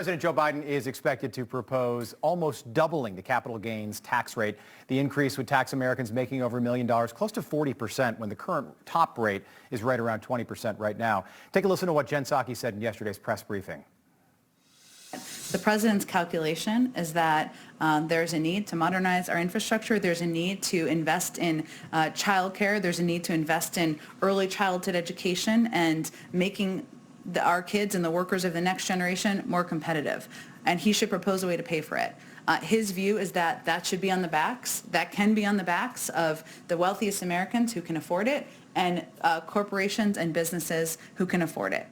President Joe Biden is expected to propose almost doubling the capital gains tax rate. The increase would tax Americans making over $1 million, close to 40%, when the current top rate is right around 20% right now. Take a listen to what Jen Psaki said in yesterday's press briefing. The president's calculation is that there's a need to modernize our infrastructure. There's a need to invest in childcare. There's a need to invest in early childhood education and making our kids and the workers of the next generation more competitive. And he should propose a way to pay for it. His view is that that should be on the backs, that can be on the backs of the wealthiest Americans who can afford it and corporations and businesses who can afford it.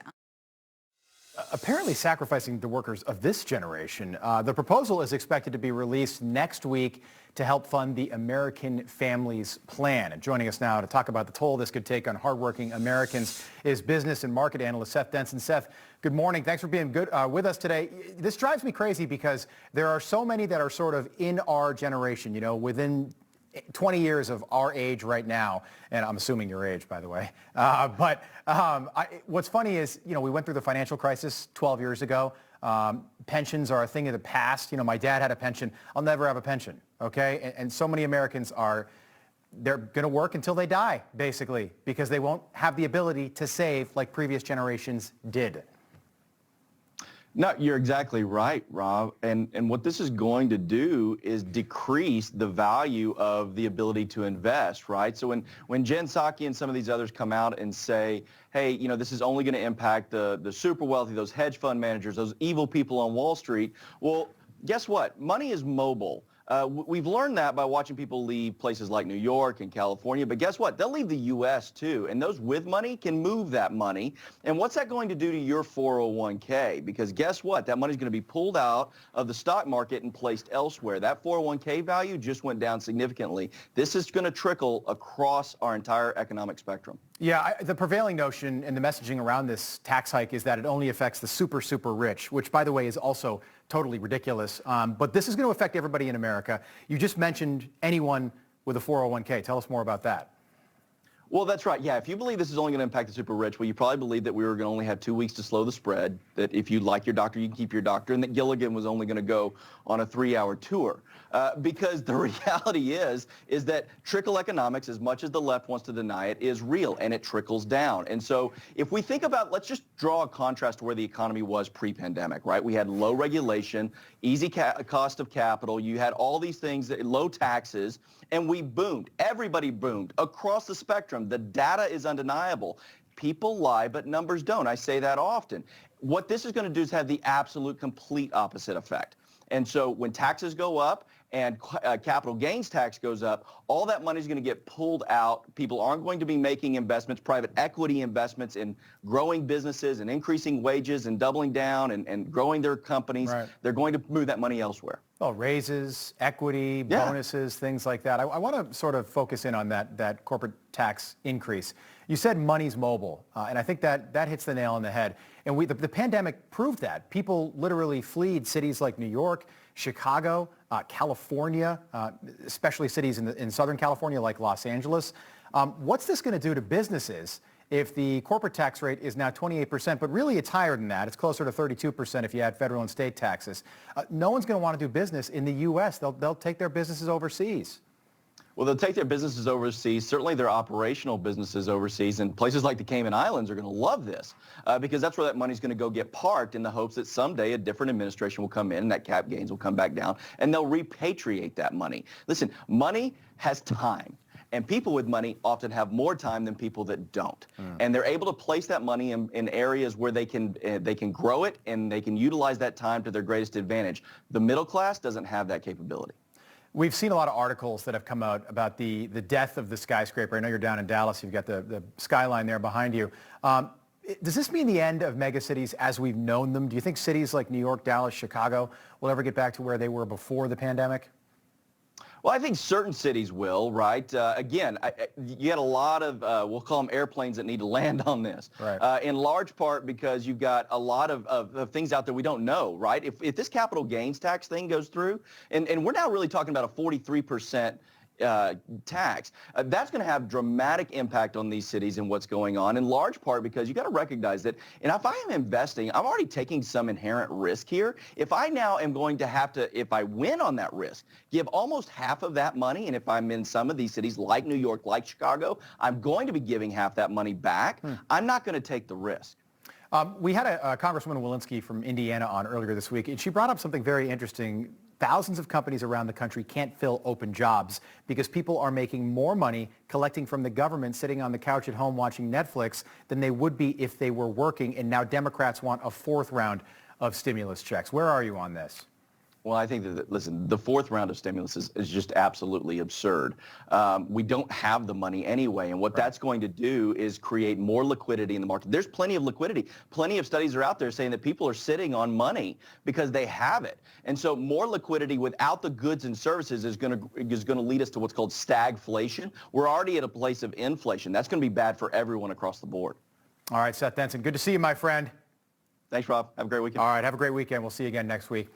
Apparently sacrificing the workers of this generation. The proposal is expected to be released next week to help fund the American Families Plan. And joining us now to talk about the toll this could take on hardworking Americans is business and market analyst Seth Denson. Seth, good morning. Thanks for being with us today. This drives me crazy because there are so many that are sort of in our generation, you know, within 20 years of our age right now, and I'm assuming your age, by the way. What's funny is, you know, we went through the financial crisis 12 years ago. Pensions are a thing of the past. You know, my dad had a pension. I'll never have a pension, okay? And so many Americans they're going to work until they die, basically, because they won't have the ability to save like previous generations did. No, you're exactly right, Rob. And what this is going to do is decrease the value of the ability to invest, right? So when Jen Psaki and some of these others come out and say, hey, you know, this is only going to impact the super wealthy, those hedge fund managers, those evil people on Wall Street, well, guess what? Money is mobile. We've learned that by watching people leave places like New York and California, but guess what? They'll leave the U.S. too, and those with money can move that money. And what's that going to do to your 401k? Because guess what? That money's going to be pulled out of the stock market and placed elsewhere. That 401k value just went down significantly. This is going to trickle across our entire economic spectrum. Yeah, the prevailing notion and the messaging around this tax hike is that it only affects the super, super rich, which, by the way, is also totally ridiculous. But this is going to affect everybody in America. You just mentioned anyone with a 401k. Tell us more about that. Well, that's right. Yeah, if you believe this is only going to impact the super rich, well, you probably believe that we were going to only have 2 weeks to slow the spread, that if you like your doctor, you can keep your doctor, and that Gilligan was only going to go on a 3-hour tour. Because the reality is that trickle economics, as much as the left wants to deny it, is real, and it trickles down. And so if we think about, let's just draw a contrast to where the economy was pre-pandemic, right? We had low regulation, easy cost of capital. You had all these things, low taxes, and we boomed. Everybody boomed across the spectrum. The data is undeniable. People lie, but numbers don't. I say that often. What this is going to do is have the absolute complete opposite effect. And so when taxes go up and capital gains tax goes up, all that money is going to get pulled out. People aren't going to be making investments, private equity investments in growing businesses and increasing wages and doubling down and growing their companies. Right. They're going to move that money elsewhere. Well, raises, equity, bonuses, things like that. I want to sort of focus in on that corporate tax increase. You said money's mobile, and I think that hits the nail on the head. And the pandemic proved that. People literally fled cities like New York, Chicago, California, especially cities in Southern California like Los Angeles. What's this going to do to businesses if the corporate tax rate is now 28%, but really it's higher than that? It's closer to 32% if you add federal and state taxes. No one's going to want to do business in the U.S. They'll take their businesses overseas. Well, they'll take their businesses overseas, certainly their operational businesses overseas, and places like the Cayman Islands are going to love this because that's where that money's going to go get parked in the hopes that someday a different administration will come in and that cap gains will come back down and they'll repatriate that money. Listen, money has time. And people with money often have more time than people that don't. And they're able to place that money in areas where they can grow it and they can utilize that time to their greatest advantage. The middle class doesn't have that capability. We've seen a lot of articles that have come out about the death of the skyscraper. I know you're down in Dallas. You've got the skyline there behind you. Does this mean the end of megacities as we've known them? Do you think cities like New York, Dallas, Chicago will ever get back to where they were before the pandemic? Well, I think certain cities will, right? Again, you had a lot of, we'll call them airplanes that need to land on this. Right. In large part because you've got a lot of things out there we don't know, right? If this capital gains tax thing goes through, and we're now really talking about a 43% tax. That's going to have dramatic impact on these cities and what's going on, in large part because you got to recognize that, and if I am investing, I'm already taking some inherent risk here. If I now am going to have to, if I win on that risk, give almost half of that money, and if I'm in some of these cities like New York, like Chicago, I'm going to be giving half that money back. I'm not going to take the risk. We had a Congresswoman Walensky from Indiana on earlier this week, and she brought up something very interesting. Thousands of companies around the country can't fill open jobs because people are making more money collecting from the government sitting on the couch at home watching Netflix than they would be if they were working. And now Democrats want a fourth round of stimulus checks. Where are you on this? Well, I think that, listen, the fourth round of stimulus is just absolutely absurd. We don't have the money anyway, and what that's going to do is create more liquidity in the market. There's plenty of liquidity. Plenty of studies are out there saying that people are sitting on money because they have it. And so more liquidity without the goods and services is going to lead us to what's called stagflation. We're already at a place of inflation. That's going to be bad for everyone across the board. All right, Seth Denson, good to see you, my friend. Thanks, Rob. Have a great weekend. All right, have a great weekend. We'll see you again next week.